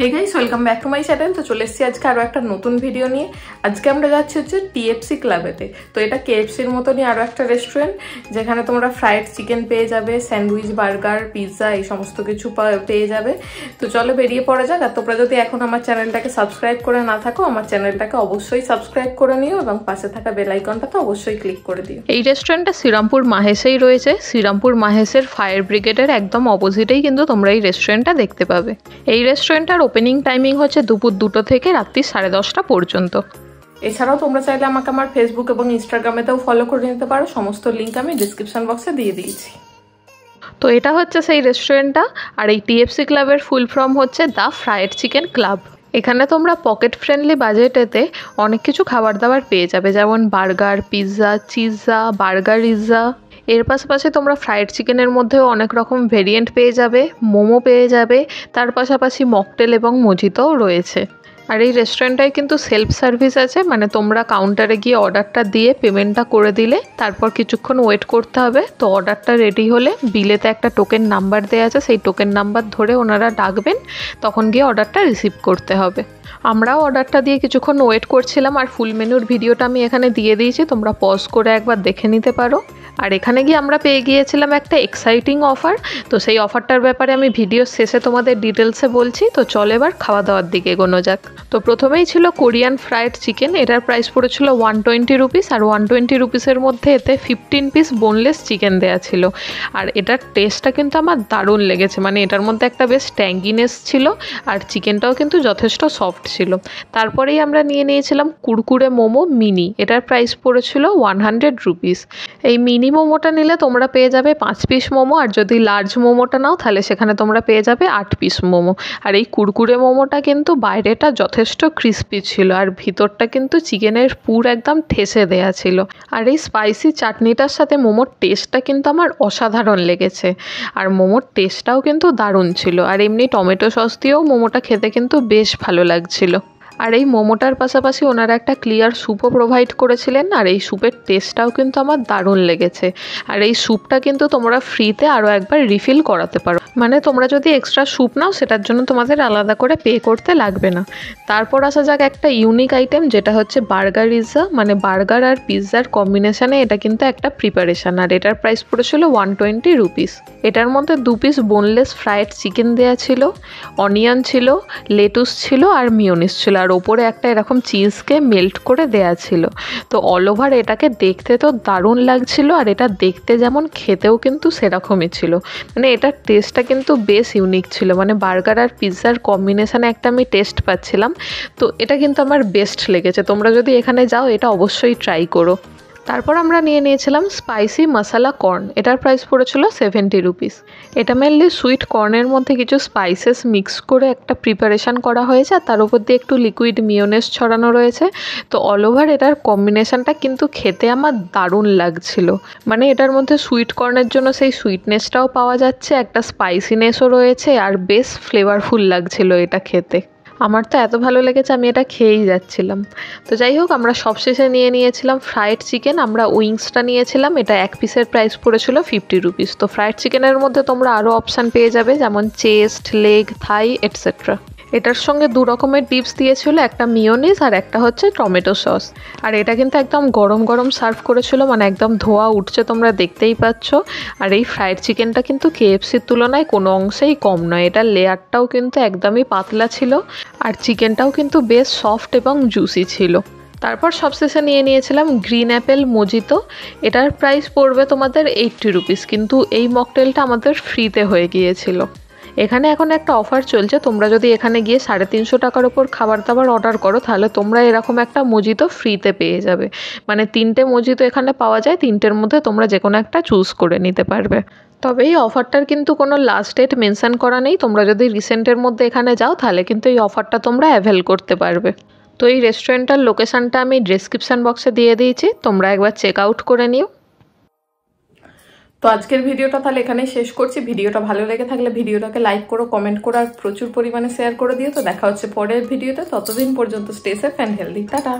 Hey guys welcome back to my channel. तो चले एसेছি আজকে আরো একটা নতুন ভিডিও নিয়ে। আজকে আমরা যাচ্ছি হচ্ছে টিএফসি ক্লাবেতে। তো এটা কেএফসির মতনই আরো একটা রেস্টুরেন্ট যেখানে তোমরা ফ্রাইড চিকেন পেয়ে যাবে, স্যান্ডউইচ, বার্গার, পিৎজা এই সমস্ত কিছু পেয়ে যাবে। তো চলো বেরিয়ে পড়া যাক। আর তোমরা যদি এখন আমার চ্যানেলটাকে সাবস্ক্রাইব করে না থাকো, আমার চ্যানেলটাকে অবশ্যই সাবস্ক্রাইব করে নিও এবং পাশে থাকা বেল আইকনটা তো অবশ্যই ক্লিক করে দিও। এই রেস্টুরেন্টটা শ্রীরামপুর মাহেশেই রয়েছে। শ্রীরামপুর মাহেশের ফায়ার ব্রিগেডের একদম অপোজিটেই কিন্তু তোমরা এই রেস্টুরেন্টটা দেখতে পাবে। এই রেস্টুরেন্টটার ওপেনিং টাইমিং হচ্ছে দুপুর 2টো থেকে রাত্রি 10:30টা পর্যন্ত। এছাড়াও তোমরা চাইলে আমাকে আমার ফেসবুক এবং ইনস্টাগ্রামেতেও ফলো করে নিতে পারো। সমস্ত লিঙ্ক আমি ডিসক্রিপশন বক্সে দিয়ে দিয়েছি। তো এটা হচ্ছে সেই রেস্টুরেন্টটা। আর এই টিএফসি ক্লাবের ফুল ফর্ম হচ্ছে দ্য ফ্রাইড চিকেন ক্লাব। এখানে তোমরা পকেট ফ্রেন্ডলি বাজেটেতে অনেক কিছু খাবার দাবার পেয়ে যাবে, যেমন বার্গার, পিৎজা, চিজা, বার্গারিজা। এর পাশাপাশি তোমরা ফ্রাইড চিকেনের মধ্যেও অনেক রকম ভেরিয়েন্ট পেয়ে যাবে, মোমো পেয়ে যাবে, তার পাশাপাশি মকটেল এবং মজিতোও রয়েছে। আর এই রেস্টুরেন্টটায় কিন্তু সেলফ সার্ভিস আছে, মানে তোমরা কাউন্টারে গিয়ে অর্ডারটা দিয়ে পেমেন্টটা করে দিলে তারপর কিছুক্ষণ ওয়েট করতে হবে। তো অর্ডারটা রেডি হলে বিলেতে একটা টোকেন নাম্বার দেওয়া আছে, সেই টোকেন নাম্বার ধরে ওনারা ডাকবেন, তখন গিয়ে অর্ডারটা রিসিভ করতে হবে। আমরাও অর্ডারটা দিয়ে কিছুক্ষণ ওয়েট করছিলাম। আর ফুল মেনুর ভিডিওটা আমি এখানে দিয়ে দিয়েছি, তোমরা পজ করে একবার দেখে নিতে পারো। আর এখানে গিয়ে আমরা পেয়ে গিয়েছিলাম একটা এক্সাইটিং অফার। তো সেই অফারটার ব্যাপারে আমি ভিডিওর শেষে তোমাদের ডিটেলসে বলছি। তো চল এবার খাওয়া দাওয়ার দিকে এগোনো যাক। তো প্রথমেই ছিল কোরিয়ান ফ্রাইড চিকেন। এটার প্রাইস পড়েছিল 120 রুপিস। আর 120 রুপিসের মধ্যে এতে 15 পিস বোনলেস চিকেন দেওয়া ছিল। আর এটার টেস্টটা কিন্তু আমার দারুণ লেগেছে, মানে এটার মধ্যে একটা বেশ ট্যাঙ্গিনেস ছিল আর চিকেনটাও কিন্তু যথেষ্ট সফট ছিল। তারপরেই আমরা নিয়েছিলাম কুরকুরে মোমো মিনি। এটার প্রাইস পড়েছিল 100 রুপিস। এই মিনি মোমোটা নিলে তোমরা পেয়ে যাবে 5 পিস মোমো, আর যদি লার্জ মোমোটা নাও তাহলে সেখানে তোমরা পেয়ে যাবে 8 পিস মোমো। আর এই কুরকুরে মোমোটা কিন্তু বাইরেটা যথেষ্ট ক্রিস্পি ছিল আর ভিতরটা কিন্তু চিকেনের পুর একদম ঠেসে দেয়া ছিল। আর এই স্পাইসি চাটনিটার সাথে মোমোর টেস্টটা কিন্তু আমার অসাধারণ লেগেছে। আর মোমোর টেস্টটাও কিন্তু দারুণ ছিল। আর এমনি টমেটো সস দিয়েও মোমোটা খেতে কিন্তু বেশ ভালো লাগছিল। আর এই মোমোটার পাশাপাশি ওনারা একটা ক্লিয়ার স্যুপও প্রোভাইড করেছিলেন। আর এই স্যুপের টেস্টটাও কিন্তু আমার দারুণ লেগেছে। আর এই স্যুপটা কিন্তু তোমরা ফ্রিতে আরও একবার রিফিল করাতে পারো, মানে তোমরা যদি এক্সট্রা স্যুপ নাও সেটার জন্য তোমাদের আলাদা করে পে করতে লাগবে না। তারপর আসা যাক একটা ইউনিক আইটেম, যেটা হচ্ছে বার্গারিজা, মানে বার্গার আর পিৎজার কম্বিনেশানে এটা কিন্তু একটা প্রিপারেশান। আর এটার প্রাইস পড়েছিল 120 রুপিস। এটার মধ্যে 2 পিস বোনলেস ফ্রাইড চিকেন দেওয়া ছিল, অনিয়ন ছিল, লেটুস ছিল আর মিওনিস ছিল। আর ওপরে একটা এরকম চিজকে মেল্ট করে দেয়া ছিল। তো অল ওভার এটাকে দেখতে তো দারুণ লাগছিল, আর এটা দেখতে যেমন খেতেও কিন্তু সেরকমই ছিল। মানে এটার টেস্টটা কিন্তু বেশ ইউনিক ছিল, মানে বার্গার আর পিৎজার কম্বিনেশানে একটা আমি টেস্ট পাচ্ছিলাম। তো এটা কিন্তু আমার বেস্ট লেগেছে। তোমরা যদি এখানে যাও এটা অবশ্যই ট্রাই করো। তারপর আমরা নিয়েছিলাম স্পাইসি মশলা কর্ন। এটার প্রাইস পড়েছিল 70 রুপিস। এটা মেনলি সুইট কর্নের মধ্যে কিছু স্পাইসেস মিক্স করে একটা প্রিপারেশান করা হয়েছে, আর তার উপর দিয়ে একটু লিকুইড মিওনেস ছড়ানো রয়েছে। তো অল ওভার এটার কম্বিনেশানটা কিন্তু খেতে আমার দারুণ লাগছিল। মানে এটার মধ্যে সুইট কর্নের জন্য সেই সুইটনেসটাও পাওয়া যাচ্ছে, একটা স্পাইসিনেসও রয়েছে, আর বেশ ফ্লেভারফুল লাগছিল এটা খেতে। আমার তো এত ভালো লেগেছে আমি এটা খেয়েই যাচ্ছিলাম। তো যাই হোক, আমরা সবশেষে নিয়েছিলাম ফ্রাইড চিকেন। আমরা উইংসটা নিয়েছিলাম। এটা 1 পিসের প্রাইস পড়েছিল 50 রুপিস। তো ফ্রাইড চিকেনের মধ্যে তোমরা আরও অপশান পেয়ে যাবে, যেমন চেস্ট, লেগ, থাই এটসেট্রা। এটার সঙ্গে 2 রকমের ডিপস দিয়েছিল, একটা মিওনিজ আর একটা হচ্ছে টমেটো সস। আর এটা কিন্তু একদম গরম গরম সার্ভ করেছিল, মানে একদম ধোয়া উঠছে, তোমরা দেখতেই পাচ্ছ। আর এই ফ্রাইড চিকেনটা কিন্তু কেএফসির তুলনায় কোনো অংশেই কম নয়। এটার লেয়ারটাও কিন্তু একদমই পাতলা ছিল, আর চিকেনটাও কিন্তু বেশ সফট এবং জুসি ছিল। তারপর সবশেষে নিয়েছিলাম গ্রিন অ্যাপেল মজিতো। এটার প্রাইস পড়বে তোমাদের 80 রুপিস, কিন্তু এই মকটেলটা আমাদের ফ্রিতে হয়ে গিয়েছিল। এখানে এখন একটা অফার চলছে, তোমরা যদি এখানে গিয়ে 350 টাকার ওপর খাবার দাবার অর্ডার করো তাহলে তোমরা এরকম একটা মজিতো ফ্রিতে পেয়ে যাবে। মানে 3টে মজিতো এখানে পাওয়া যায়, 3টের মধ্যে তোমরা যে কোনো একটা চুজ করে নিতে পারবে। তবে এই অফারটার কিন্তু কোনো লাস্ট ডেট মেনশন করা নেই। তোমরা যদি রিসেন্টের মধ্যে এখানে যাও তাহলে কিন্তু এই অফারটা তোমরা অ্যাভেল করতে পারবে। তো এই রেস্টুরেন্টটার লোকেশানটা আমি ডেসক্রিপশান বক্সে দিয়ে দিয়েছি, তোমরা একবার চেক আউট করে নিও। তো আজকের ভিডিওটা তাহলে এখানেই শেষ করছি। ভিডিওটা ভালো লেগে থাকলে ভিডিওটাকে লাইক করো, কমেন্ট করো আর প্রচুর পরিমাণে শেয়ার করে দিও। তো দেখা হচ্ছে পরের ভিডিওতে। ততদিন পর্যন্ত stay safe and healthy. Tata.